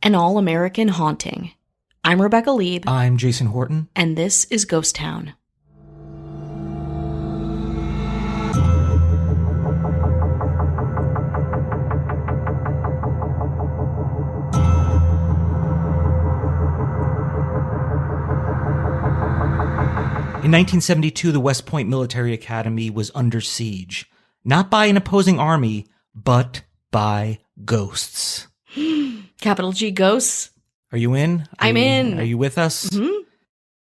An all-American haunting. I'm Rebecca Lieb. I'm Jason Horton. And this is Ghost Town. In 1972, the West Point Military Academy was under siege. Not by an opposing army, but by ghosts. Capital G ghosts. Are you in? I'm in. Are you with us? Mm-hmm.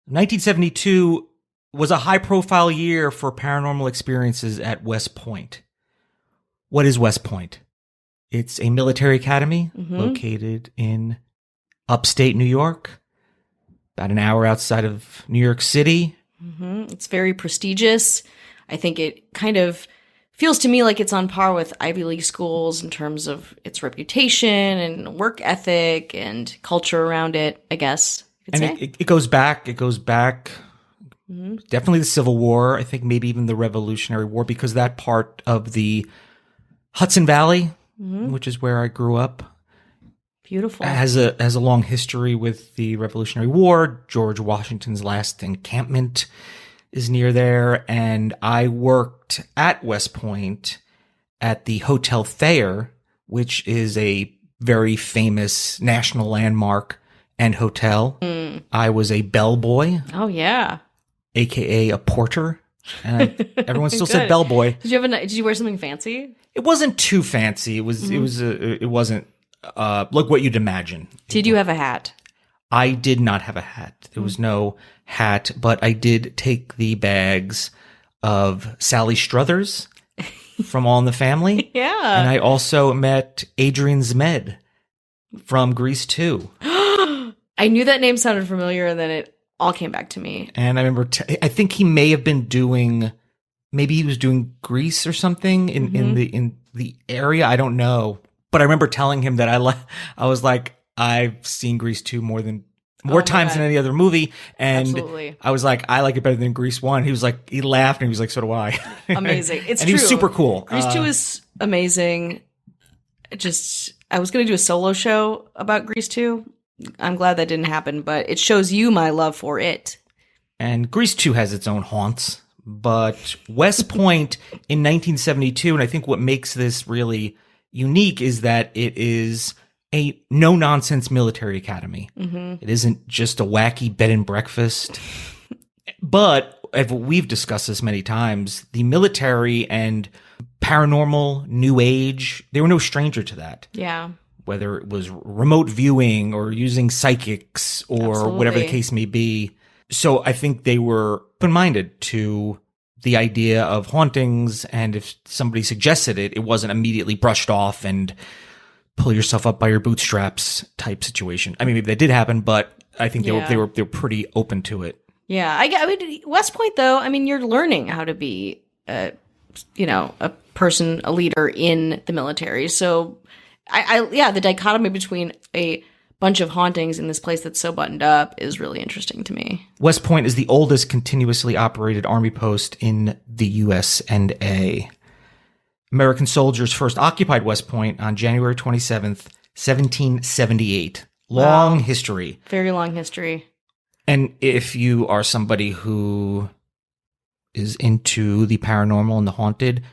1972 was a high-profile year for paranormal experiences at West Point. What is West Point? It's a military academy located in upstate New York, about an hour outside of New York City. It's very prestigious. I think it kind of feels to me like it's on par with Ivy League schools in terms of its reputation and work ethic and culture around it, I guess. And it goes back. It goes back. Definitely the Civil War. I think maybe even the Revolutionary War, because that part of the Hudson Valley, which is where I grew up, beautiful, has a long history with the Revolutionary War. George Washington's last encampment is near there, and I worked at West Point at the Hotel Thayer, which is a very famous national landmark and hotel. I was a bellboy. Oh yeah, AKA a porter, and everyone still said bellboy. Did you wear something fancy? It wasn't too fancy. It wasn't like what you'd imagine. Did you have a hat? I did not have a hat. There was no hat, but I did take the bags of Sally Struthers from All in the Family. Yeah. And I also met Adrian Zmed from Grease 2. I knew that name sounded familiar, and then it all came back to me. And I remember, I think he may have been maybe he was doing Grease or something in the area. I don't know. But I remember telling him that I was like, I've seen Grease 2 more times than any other movie. And absolutely. I was like, I like it better than Grease 1. He was like, he laughed and he was like, so do I. Amazing. It's and true. He was super cool. Grease 2 is amazing. I was going to do a solo show about Grease 2. I'm glad that didn't happen, but it shows you my love for it. And Grease 2 has its own haunts. But West Point in 1972, and I think what makes this really unique is that it is a no-nonsense military academy. It isn't just a wacky bed and breakfast. But we've discussed this many times, the military and paranormal, new age, they were no stranger to that. Yeah. Whether it was remote viewing or using psychics or whatever the case may be. So I think they were open-minded to the idea of hauntings, and if somebody suggested it, it wasn't immediately brushed off and pull yourself up by your bootstraps type situation. I mean, maybe that did happen, but I think they were pretty open to it. Yeah, I mean, West Point though. I mean, you're learning how to be, a person, a leader in the military. So, the dichotomy between a bunch of hauntings in this place that's so buttoned up is really interesting to me. West Point is the oldest continuously operated Army post in the US&A. American soldiers first occupied West Point on January 27th, 1778. Long history. Very long history. And if you are somebody who is into the paranormal and the haunted,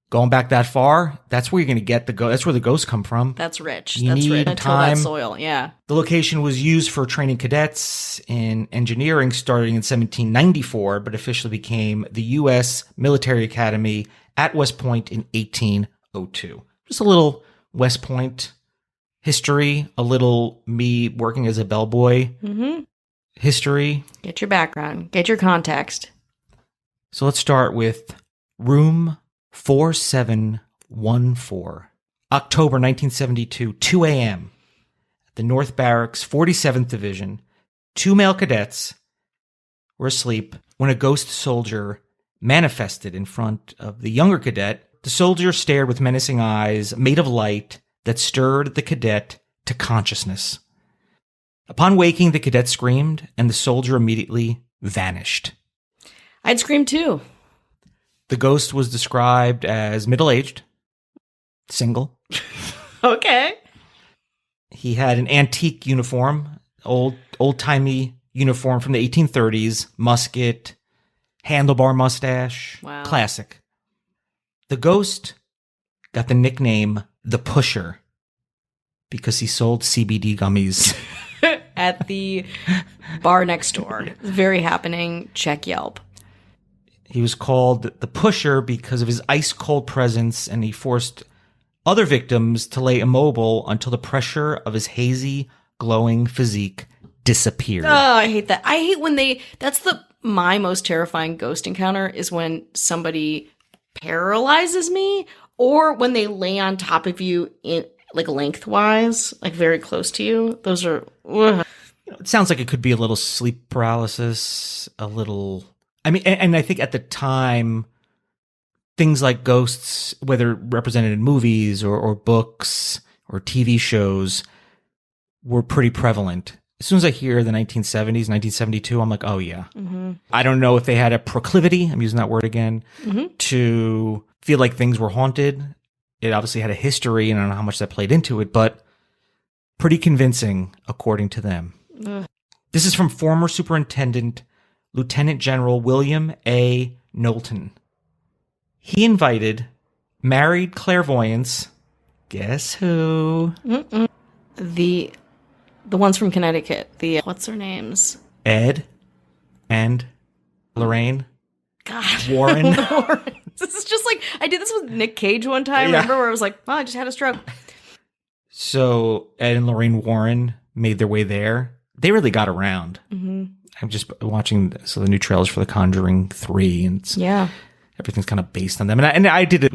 going back that far, that's where you're going to get that's where the ghosts come from. That's rich. You that's need rich. Until time. that soil, yeah. The location was used for training cadets in engineering starting in 1794, but officially became the U.S. Military Academy at West Point in 1802. Just a little West Point history, a little me working as a bellboy history. Get your background. Get your context. So let's start with room 4714, October 1972, 2 a.m. At the North Barracks, 47th Division, 2 male cadets were asleep when a ghost soldier manifested in front of the younger cadet. The soldier stared with menacing eyes made of light that stirred the cadet to consciousness. Upon waking, the cadet screamed, and the soldier immediately vanished. I'd scream too. The ghost was described as middle-aged, single. Okay. He had an antique uniform, old-timey uniform from the 1830s, musket, handlebar mustache. Wow. Classic. The ghost got the nickname The Pusher because he sold CBD gummies. At the bar next door. Very happening. Check Yelp. He was called The Pusher because of his ice-cold presence, and he forced other victims to lay immobile until the pressure of his hazy, glowing physique disappeared. Oh, I hate that. I hate when my most terrifying ghost encounter is when somebody paralyzes me, or when they lay on top of you in like lengthwise, like very close to you. Those are... Ugh. It sounds like it could be a little sleep paralysis, a little... I mean, and I think at the time, things like ghosts, whether represented in movies or books or TV shows, were pretty prevalent. As soon as I hear the 1970s, 1972, I'm like, oh yeah. Mm-hmm. I don't know if they had a proclivity, I'm using that word again, to feel like things were haunted. It obviously had a history, and I don't know how much that played into it, but pretty convincing, according to them. Ugh. This is from former Superintendent Lieutenant General William A. Knowlton. He invited married clairvoyants, guess who? The ones from Connecticut. What's their names? Ed and Lorraine. God. Warren. This is just like, I did this with Nick Cage one time, remember, where I was like, oh, I just had a stroke. So Ed and Lorraine Warren made their way there. They really got around. Mm-hmm. I'm just watching the new trailers for The Conjuring 3, and everything's kind of based on them. And I did it,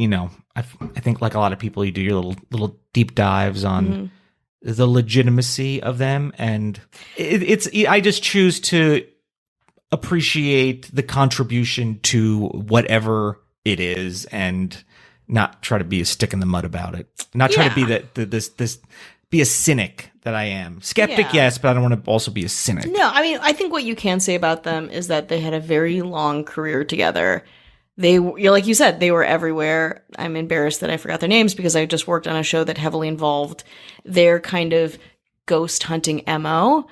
I think like a lot of people, you do your little deep dives on the legitimacy of them, and I just choose to appreciate the contribution to whatever it is, and not try to be a stick in the mud about it. Not try to be be a cynic that I am. Skeptic, yes, but I don't want to also be a cynic. No, I mean, I think what you can say about them is that they had a very long career together. Like you said, they were everywhere. I'm embarrassed that I forgot their names because I just worked on a show that heavily involved their kind of ghost hunting MO,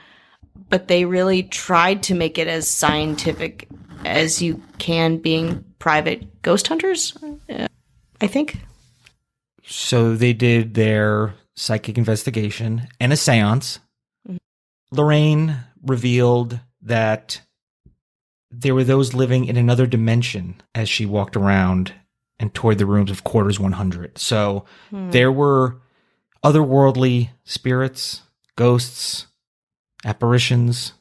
but they really tried to make it as scientific as you can, being private ghost hunters, I think. So they did their psychic investigation and a seance. Mm-hmm. Lorraine revealed that there were those living in another dimension as she walked around and toured the rooms of quarters 100. So there were otherworldly spirits, ghosts, apparitions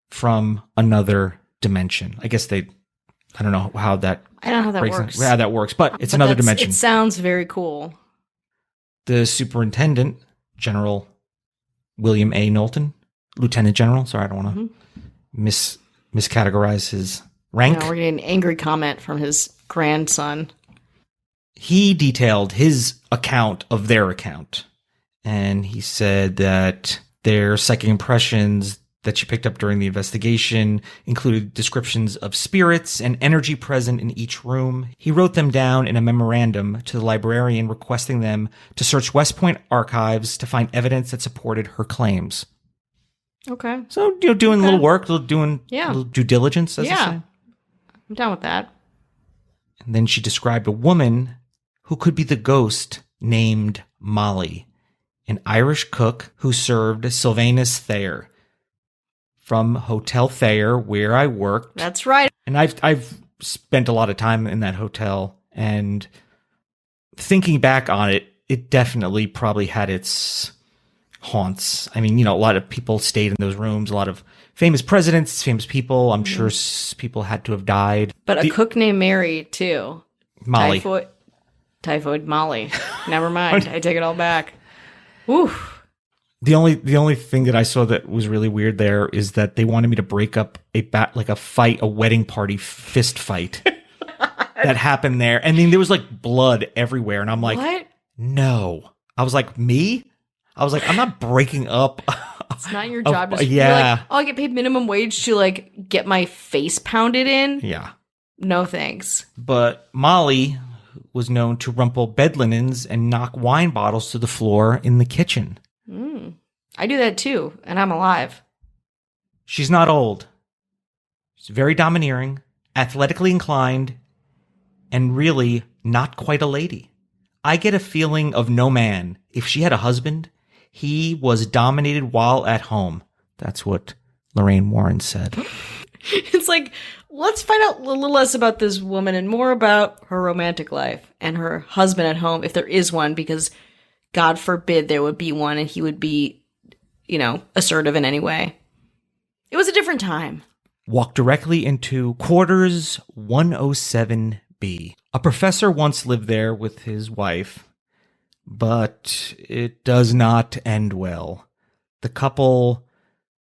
from another dimension. I guess I don't know how that works, but it's another dimension. It sounds very cool. The Superintendent, General William A. Knowlton, Lieutenant General, sorry, I don't want to miscategorize his rank. No, we're getting an angry comment from his grandson. He detailed his account of their account, and he said that their psychic impressions that she picked up during the investigation included descriptions of spirits and energy present in each room. He wrote them down in a memorandum to the librarian requesting them to search West Point archives to find evidence that supported her claims. Okay. So, doing a little work, doing a little due diligence, as they say. I'm down with that. And then she described a woman who could be the ghost named Molly, an Irish cook who served Sylvanus Thayer from Hotel Thayer, where I worked. That's right. And I've spent a lot of time in that hotel, and thinking back on it, it definitely probably had its haunts. I mean, a lot of people stayed in those rooms, a lot of famous presidents, famous people. I'm sure people had to have died. But a cook named Mary, too. Molly. Typhoid Molly. Never mind. I take it all back. Oof. The only thing that I saw that was really weird there is that they wanted me to break up a wedding party fist fight that happened there. And then there was like blood everywhere. And I'm like, what? No. I was like, me? I was like, I'm not breaking up. It's not your job to be like, oh, I get paid minimum wage to like get my face pounded in. Yeah. No thanks. But Molly was known to rumple bed linens and knock wine bottles to the floor in the kitchen. I do that too, and I'm alive. She's not old. She's very domineering, athletically inclined, and really not quite a lady. I get a feeling of no man. If she had a husband, he was dominated while at home. That's what Lorraine Warren said. It's like, let's find out a little less about this woman and more about her romantic life and her husband at home, if there is one, because God forbid there would be one and he would be, assertive in any way. It was a different time. Walk directly into quarters 107B. A professor once lived there with his wife, but it does not end well. The couple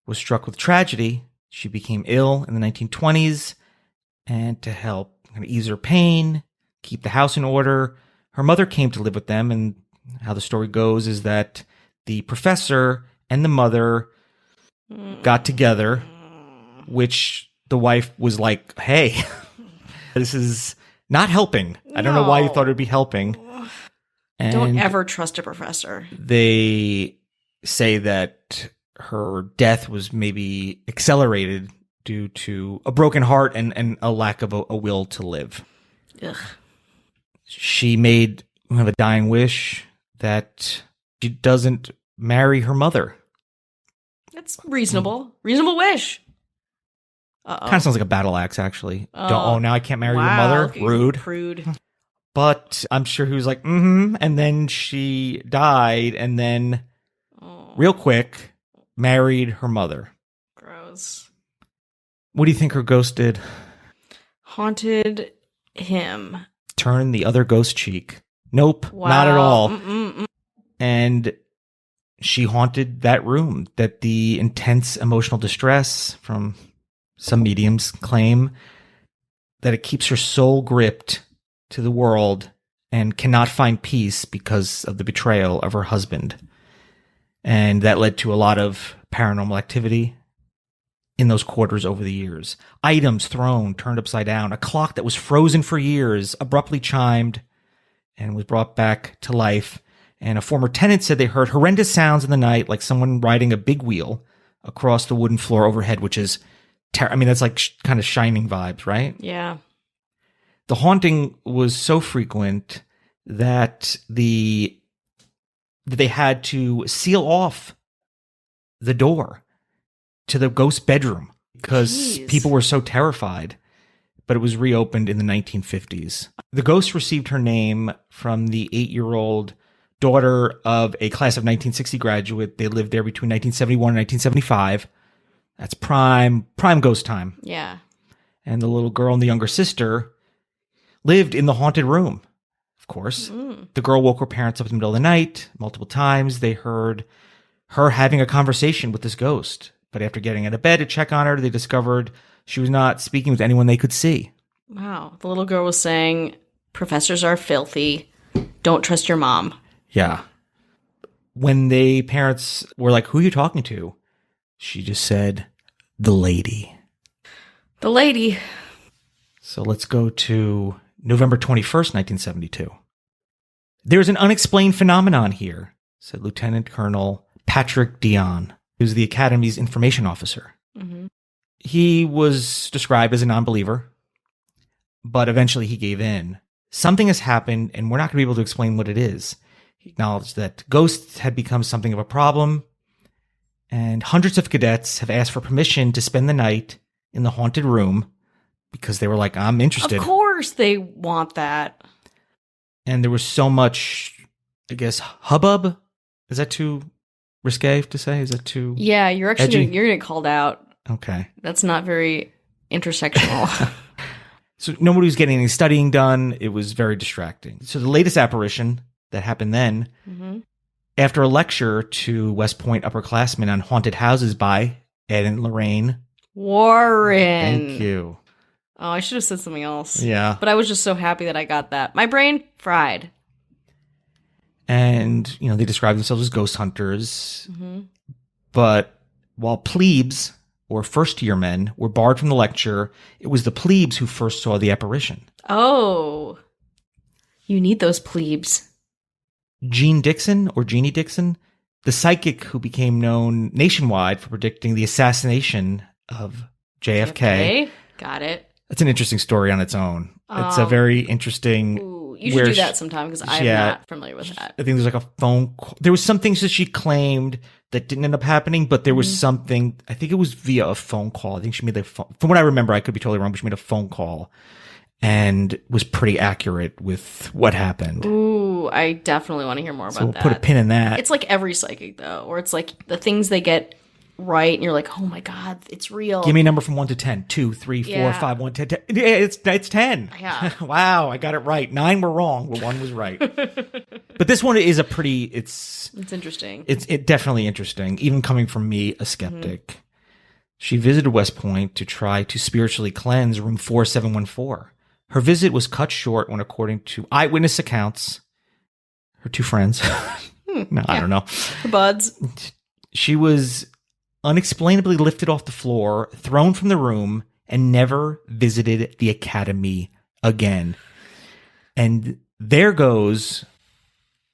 was struck with tragedy. She became ill in the 1920s, and to help ease her pain, keep the house in order, her mother came to live with them. And how the story goes is that the professor and the mother got together, which the wife was like, hey, this is not helping. I don't know why you thought it would be helping. And don't ever trust a professor. They say that her death was maybe accelerated due to a broken heart and a lack of a will to live. Ugh. She made a dying wish that she doesn't marry her mother. That's reasonable. Reasonable wish. Kind of sounds like a battle axe, actually. Now I can't marry your mother? Rude. Prude. But I'm sure he was like, And then she died, and then real quick, married her mother. Gross. What do you think her ghost did? Haunted him. Turn the other ghost cheek. Nope, Wow. not at all. And she haunted that room, that the intense emotional distress from some mediums claim that it keeps her soul gripped to the world and cannot find peace because of the betrayal of her husband. And that led to a lot of paranormal activity in those quarters over the years. Items thrown, turned upside down. A clock that was frozen for years abruptly chimed and was brought back to life. And a former tenant said they heard horrendous sounds in the night, like someone riding a big wheel across the wooden floor overhead, which is, that's like kind of Shining vibes, right? Yeah. The haunting was so frequent that they had to seal off the door to the ghost bedroom because people were so terrified. But it was reopened in the 1950s. The ghost received her name from the 8-year-old daughter of a class of 1960 graduate. They lived there between 1971 and 1975. That's prime ghost time. Yeah. And the little girl and the younger sister lived in the haunted room, of course. The girl woke her parents up in the middle of the night multiple times. They heard her having a conversation with this ghost. But after getting out of bed to check on her, they discovered she was not speaking with anyone they could see. Wow. The little girl was saying, professors are filthy. Don't trust your mom. Yeah. When the parents were like, who are you talking to? She just said, the lady. The lady. So let's go to November 21st, 1972. There's an unexplained phenomenon here, said Lieutenant Colonel Patrick Dion, who's the Academy's information officer. Mm-hmm. He was described as a non-believer, but eventually he gave in. Something has happened, and we're not going to be able to explain what it is. He acknowledged that ghosts had become something of a problem, and hundreds of cadets have asked for permission to spend the night in the haunted room because they were like, I'm interested. Of course they want that. And there was so much, I guess, hubbub. Is that too risque to say? Is that too Yeah, you're actually edgy? you're going to get called out. Okay. That's not very intersectional. So nobody was getting any studying done. It was very distracting. So the latest apparition that happened then, after a lecture to West Point upperclassmen on haunted houses by Ed and Lorraine. Warren. Thank you. Oh, I should have said something else. Yeah. But I was just so happy that I got that. My brain fried. And, they describe themselves as ghost hunters. But while plebes, or first-year men, were barred from the lecture, it was the plebes who first saw the apparition. Oh. You need those plebes. Jeannie Dixon the psychic who became known nationwide for predicting the assassination of JFK. Okay, got it. That's an interesting story on its own. It's a very interesting. Ooh, you should do that sometime because I'm not familiar with that. I think there's like a phone call. There was some things that she claimed that didn't end up happening, but there was something. I think it was via a phone call. I think she made the phone. From what I remember, I could be totally wrong, but she made a phone call and was pretty accurate with what happened. Ooh, I definitely want to hear more about that. So we'll put a pin in that. It's like every psychic though, or it's like the things they get right, and you're like, oh my god, it's real. Give me a number from 1 to 10. 2, 3, 4, 5, 1, 10, 10. Yeah, it's 10. Yeah. Wow, I got it right. 9 were wrong, but 1 was right. But this one is it's interesting. It's definitely interesting, even coming from me, a skeptic. She visited West Point to try to spiritually cleanse room 4714. Her visit was cut short when, according to eyewitness accounts, her 2 friends, I don't know, The buds. She was unexplainably lifted off the floor, thrown from the room, and never visited the academy again. And there goes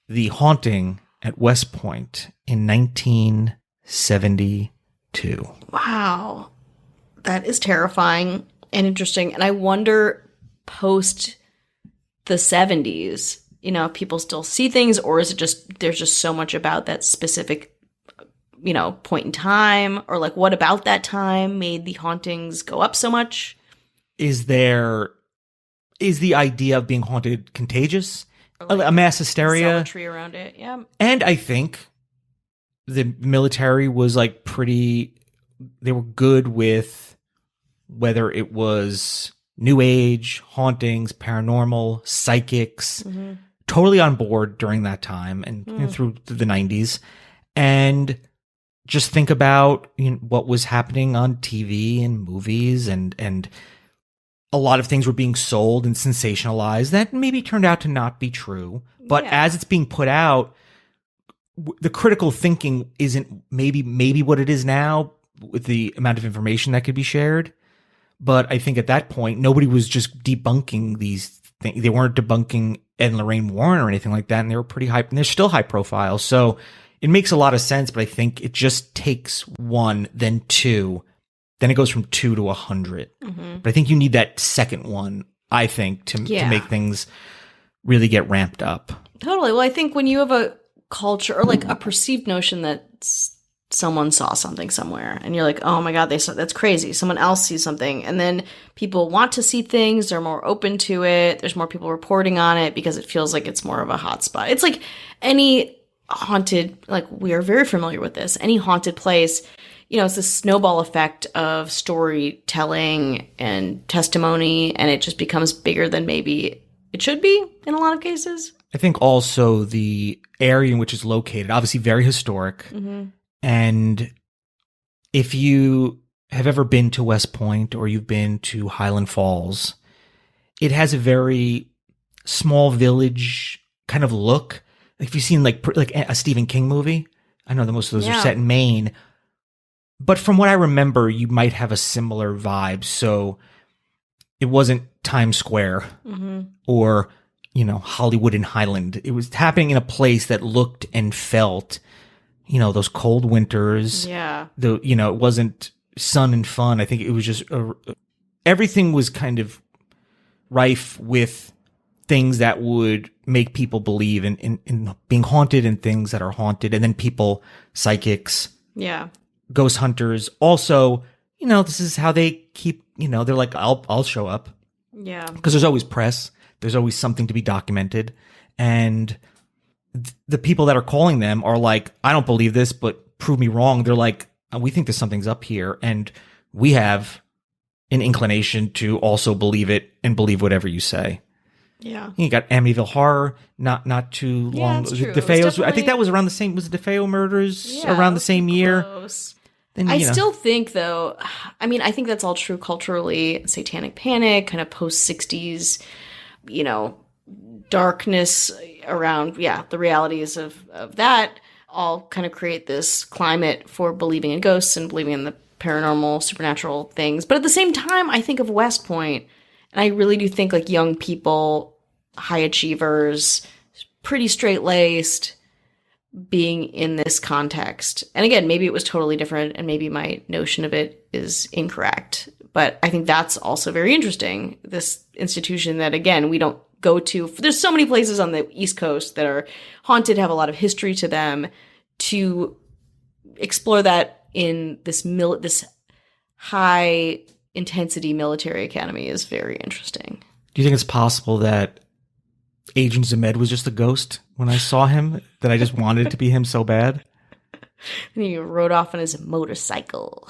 the haunting at West Point in 1972. Wow. That is terrifying and interesting. And I wonder, post the 70s, if people still see things, or is it just, there's just so much about that specific point in time, or like what about that time made the hauntings go up so much? Is the idea of being haunted contagious? Like a mass hysteria? Zealotry around it, yeah. And I think the military was like they were good with whether it was New Age, hauntings, paranormal, psychics, totally on board during that time and through the 90s. And just think about what was happening on TV and movies, and a lot of things were being sold and sensationalized that maybe turned out to not be true. But as it's being put out, the critical thinking isn't maybe what it is now with the amount of information that could be shared. But I think at that point, nobody was just debunking these things. They weren't debunking Ed and Lorraine Warren or anything like that, and they were pretty high, and they're still high profile. So it makes a lot of sense, but I think it just takes 1, then 2, then it goes from 2 to 100. But I think you need that second one, I think, to make things really get ramped up. Totally. Well, I think when you have a culture or like a perceived notion that someone saw something somewhere and you're like, oh my God, that's crazy. Someone else sees something. And then people want to see things. They're more open to it. There's more people reporting on it because it feels like it's more of a hot spot. It's like any haunted, like we are very familiar with this, any haunted place, it's this snowball effect of storytelling and testimony, and it just becomes bigger than maybe it should be in a lot of cases. I think also the area in which it's located, obviously very historic. And if you have ever been to West Point or you've been to Highland Falls, it has a very small village kind of look. If you've seen like a Stephen King movie, I know that most of those are set in Maine, but from what I remember, you might have a similar vibe. So it wasn't Times Square or, Hollywood and Highland. It was happening in a place that looked and felt, those cold winters. Yeah. It wasn't sun and fun. I think it was just everything was kind of rife with things that would make people believe in being haunted and things that are haunted. And then people, psychics, ghost hunters. Also, this is how they keep, they're like, I'll show up. Yeah. Because there's always press. There's always something to be documented. And the people that are calling them are like, I don't believe this, but prove me wrong. They're like, we think there's something's up here. And we have an inclination to also believe it and believe whatever you say. Yeah. You got Amityville Horror, not too long. That's true. DeFeo's, I think that was around the same, was the DeFeo murders around the same year? Close. Then, I still think though, I think that's all true culturally, satanic panic, kind of post-60s, darkness around, the realities of that all kind of create this climate for believing in ghosts and believing in the paranormal, supernatural things. But at the same time, I think of West Point, and I really do think like young people, high achievers, pretty straight-laced, being in this context. And again, maybe it was totally different and maybe my notion of it is incorrect. But I think that's also very interesting. This institution that, again, we don't go to. There's so many places on the East Coast that are haunted, have a lot of history to them. To explore that in this high intensity military academy is very interesting. Do you think it's possible that Agent Zemed was just a ghost when I saw him, that I just wanted it to be him so bad? And he rode off on his motorcycle.